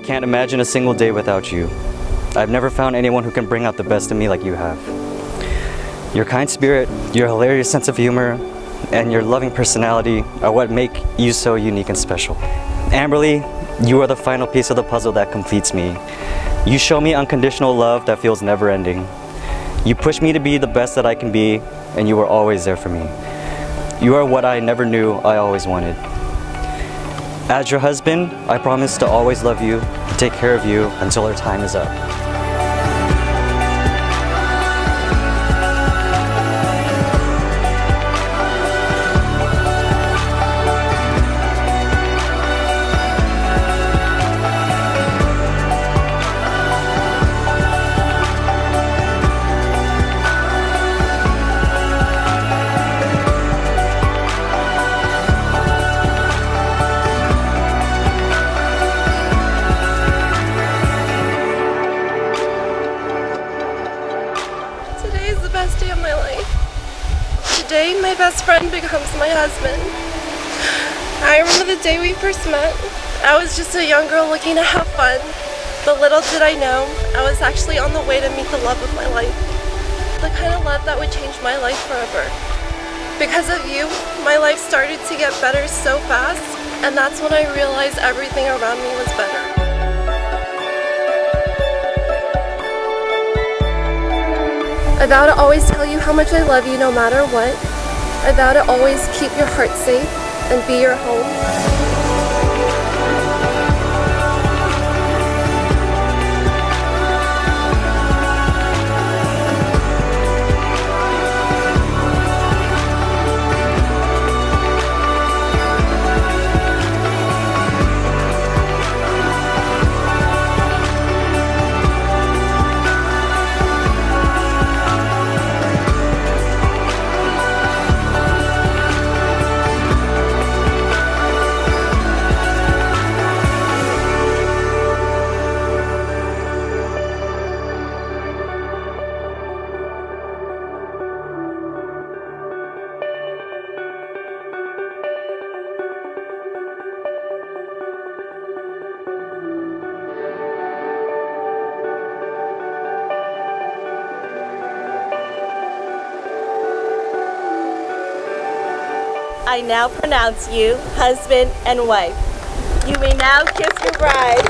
can't imagine a single day without you. I've never found anyone who can bring out the best in me like you have. Your kind spirit, your hilarious sense of humor, and your loving personality are what make you so unique and special. Amberly, you are the final piece of the puzzle that completes me. You show me unconditional love that feels never ending. You push me to be the best that I can be, and you are always there for me. You are what I never knew I always wanted. As your husband, I promise to always love you and take care of you until our time is up. Today is the best day of my life. Today, my best friend becomes my husband. I remember the day we first met. I was just a young girl looking to have fun, but little did I know, I was actually on the way to meet the love of my life. The kind of love that would change my life forever. Because of you, my life started to get better so fast, and that's when I realized everything around me was better. I vow to always tell you how much I love you no matter what. I vow to always keep your heart safe and be your home. I now pronounce you husband and wife. You may now kiss your bride.